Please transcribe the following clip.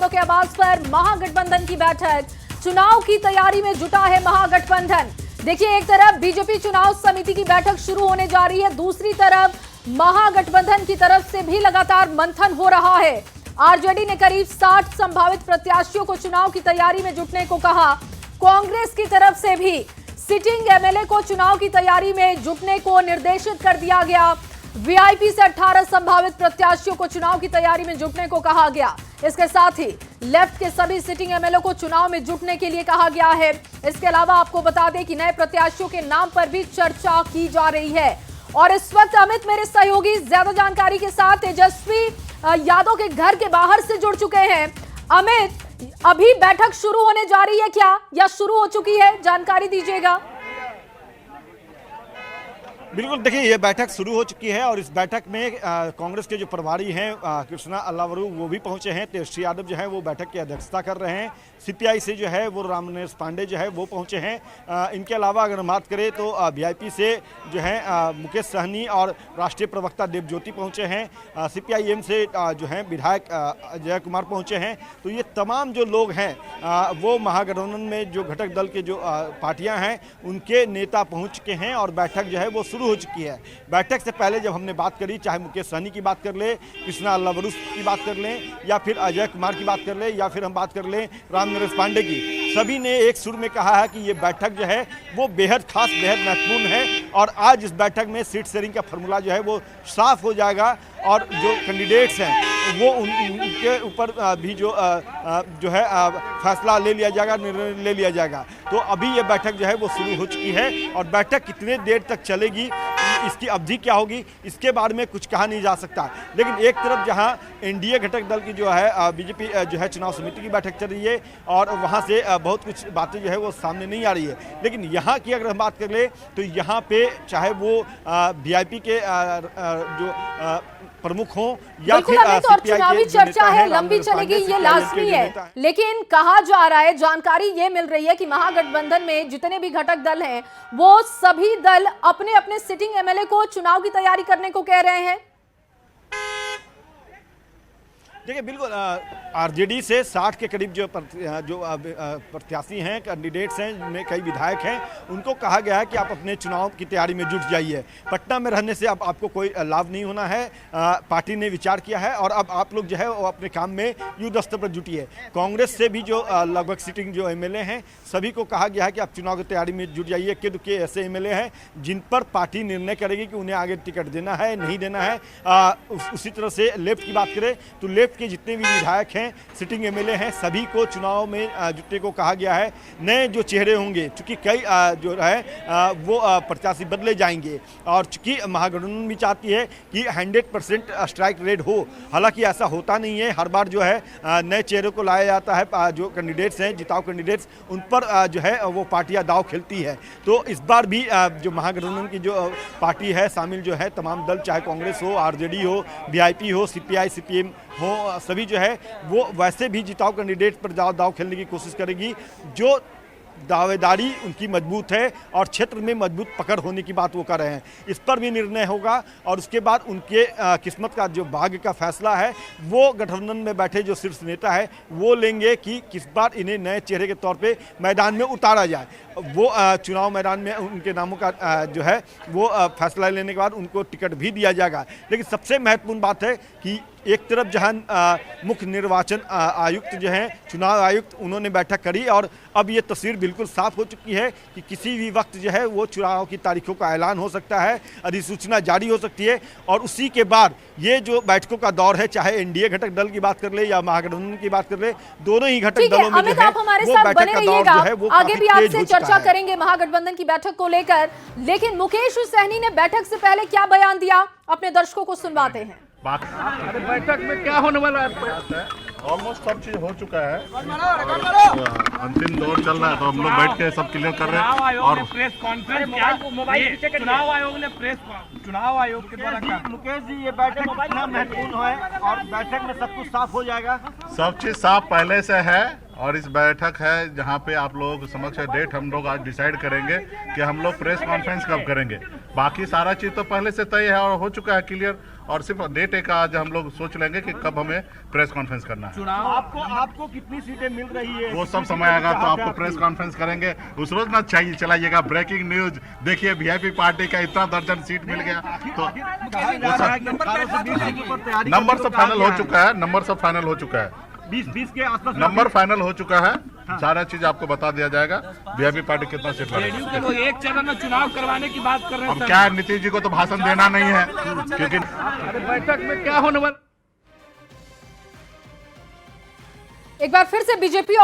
यादव के आवाज पर महागठबंधन की बैठक। चुनाव की तैयारी में जुटा है महागठबंधन। देखिए, एक तरफ बीजेपी चुनाव समिति की बैठक शुरू होने जा रही है, दूसरी तरफ महागठबंधन की तरफ से भी लगातार मंथन हो रहा है। आरजेडी ने करीब 60 संभावित प्रत्याशियों को चुनाव की तैयारी में जुटने को कहा। कांग्रेस की तरफ से भी सिटिंग एमएलए को चुनाव की तैयारी में जुटने को निर्देशित कर दिया गया। वीआईपी से 18 संभावित प्रत्याशियों को चुनाव की तैयारी में जुटने को कहा गया। इसके साथ ही लेफ्ट के सभी सिटिंग एमएलए को चुनाव में जुटने के लिए कहा गया है। इसके अलावा आपको बता दें कि नए प्रत्याशियों के नाम पर भी चर्चा की जा रही है। और इस वक्त अमित मेरे सहयोगी ज्यादा जानकारी के साथ तेजस्वी यादव के घर के बाहर से जुड़ चुके हैं। अमित, अभी बैठक शुरू होने जा रही है क्या, या शुरू हो चुकी है? जानकारी दीजिएगा। बिल्कुल, देखिए ये बैठक शुरू हो चुकी है और इस बैठक में कांग्रेस के जो प्रभारी हैं कृष्णा अल्लावरू वो भी पहुंचे हैं। तेजस्वी यादव जो है वो बैठक की अध्यक्षता कर रहे हैं। सीपीआई से जो है वो रामनरेश पांडे जो है वो पहुंचे हैं। इनके अलावा अगर हम बात करें तो वीआईपी से जो है मुकेश सहनी और राष्ट्रीय प्रवक्ता देवज्योति पहुंचे हैं। सीपीआईएम से जो है विधायक अजय कुमार पहुंचे हैं। तो ये तमाम जो लोग हैं वो महागठबंधन में जो घटक दल के जो पार्टियाँ हैं उनके नेता पहुँच चुके हैं और बैठक जो है वो हो चुकी है। बैठक से पहले जब हमने बात करी, चाहे मुकेश सहनी की बात कर ले, कृष्णा अल्लावरू की बात कर लें, या फिर अजय कुमार की बात कर ले, या फिर हम बात कर लें रामनरेश पांडे की, सभी ने एक सुर में कहा है कि ये बैठक जो है वो बेहद खास, बेहद महत्वपूर्ण है। और आज इस बैठक में सीट शेयरिंग का फॉर्मूला जो है वो साफ हो जाएगा और जो कैंडिडेट्स हैं वो उनके ऊपर भी जो है फैसला ले लिया जाएगा, निर्णय ले लिया जाएगा। तो अभी ये बैठक जो है वो शुरू हो चुकी है और बैठक कितने देर तक चलेगी, इसकी अवधि क्या होगी, इसके बारे में कुछ कहा नहीं जा सकता। लेकिन एक तरफ जहां एनडीए घटक दल की जो है बीजेपी जो है चुनाव समिति की बैठक चल रही है और वहां से बहुत कुछ बातें जो है वो सामने नहीं आ रही है, लेकिन यहाँ की अगर हम बात कर ले तो यहाँ पे चाहे वो वीआईपी के जो प्रमुख हों या फिर चुनावी चर्चा है, लंबी चलेगी, ये लाजमी है। लेकिन कहा जा रहा है, जानकारी ये मिल रही है कि महागठबंधन में जितने भी घटक दल हैं वो सभी दल अपने अपने सिटिंग एमएलए को चुनाव की तैयारी करने को कह रहे हैं। देखिए, बिल्कुल आरजेडी से 60 के करीब जो प्रत्याशी हैं, कैंडिडेट्स हैं, जिनमें कई विधायक हैं, उनको कहा गया है कि आप अपने चुनाव की तैयारी में जुट जाइए। पटना में रहने से अब आपको कोई लाभ नहीं होना है। पार्टी ने विचार किया है और अब आप लोग जो है वो अपने काम में युद्ध स्तर पर जुटिए। कांग्रेस से भी जो लगभग सिटिंग जो एमएलए हैं सभी को कहा गया है कि आप चुनाव की तैयारी में जुट जाइए। के ऐसे एमएलए हैं जिन पर पार्टी निर्णय करेगी कि उन्हें आगे टिकट देना है, नहीं देना है। उसी तरह से लेफ्ट की बात करें तो लेफ्ट के जितने भी विधायक हैं, सिटिंग एमएलए हैं, सभी को चुनाव में जुटने को कहा गया है। नए जो चेहरे होंगे, चूंकि कई जो है वो प्रत्याशी बदले जाएंगे और चूंकि महागठबंधन भी चाहती है कि 100% स्ट्राइक रेट हो, हालांकि ऐसा होता नहीं है। हर बार जो है नए चेहरे को लाया जाता है, जो कैंडिडेट्स हैं, जिताऊ कैंडिडेट्स, उन पर जो है वो पार्टियां दांव खेलती है। तो इस बार भी जो महागठबंधन की जो पार्टी है, शामिल जो है तमाम दल, चाहे कांग्रेस हो, आरजेडी हो, वीआईपी हो, सीपीआई सीपीएम हो, सभी जो है वो वैसे भी जिताऊ कैंडिडेट पर दाव खेलने की कोशिश करेगी। जो दावेदारी उनकी मजबूत है और क्षेत्र में मजबूत पकड़ होने की बात वो कर रहे हैं, इस पर भी निर्णय होगा और उसके बाद उनके किस्मत का जो भाग्य का फैसला है वो गठबंधन में बैठे जो शीर्ष नेता है वो लेंगे कि किस बार इन्हें नए चेहरे के तौर पे मैदान में उतारा जाए। वो चुनाव मैदान में उनके नामों का जो है वो फैसला लेने के बाद उनको टिकट भी दिया जाएगा। लेकिन सबसे महत्वपूर्ण बात है कि एक तरफ जहां मुख्य निर्वाचन आयुक्त जो हैं, चुनाव आयुक्त, उन्होंने बैठक करी और अब ये तस्वीर बिल्कुल साफ हो चुकी है कि किसी भी वक्त जो है वो चुनाव की तारीखों का ऐलान हो सकता है, अधिसूचना जारी हो सकती है और उसी के बाद ये जो बैठकों का दौर है, चाहे एनडीए घटक दल की बात कर ले या महागठबंधन की बात कर ले, दोनों ही घटक दलों में जो है वो बैठक का दौर जो है वो आगे भी आपसे चर्चा करेंगे महागठबंधन की बैठक को लेकर। लेकिन मुकेश सहनी ने बैठक से पहले क्या बयान दिया, अपने दर्शकों को सुनवाते हैं। बैठक में क्या होने वाला है? ऑलमोस्ट सब चीज हो चुका है, अंतिम दौर चल रहा है, तो हम लोग बैठ के सब क्लियर कर रहे हैं। और प्रेस कॉन्फ्रेंस, चुनाव आयोग ने चुनाव आयोग के द्वारा क्या? मुकेश जी, ये बैठक कितना महत्वपूर्ण है और बैठक में सब कुछ साफ हो जाएगा? सब चीज साफ पहले से है और इस बैठक है जहां पे आप लोग समक्ष डेट हम लोग आज डिसाइड करेंगे कि हम लोग प्रेस कॉन्फ्रेंस कब करेंगे। बाकी सारा चीज तो पहले से तय है और हो चुका है क्लियर। और सिर्फ डेट एक आज हम लोग सोच लेंगे कि कब हमें प्रेस कॉन्फ्रेंस करना है। चुनाव आपको कितनी सीटें मिल रही है वो सब समय आएगा तो आपको प्रेस कॉन्फ्रेंस करेंगे उस रोज ना चाहिए चलाइएगा। ब्रेकिंग न्यूज देखिए, वीआईपी पार्टी का इतना दर्जन सीट मिल गया तो नंबर सब फाइनल हो चुका है। नंबर सब फाइनल हो चुका है। 20 के आसपास नंबर फाइनल हो चुका है। सारा चीज आपको बता दिया जाएगा। वीआईपी पार्टी कितना सीट जेडीयू के लोग एक चरण में चुनाव करवाने की बात कर रहे हैं अब क्या है, नीतीश जी को तो भाषण देना नहीं है क्योंकि बैठक में क्या होने वाला। एक बार फिर से बीजेपी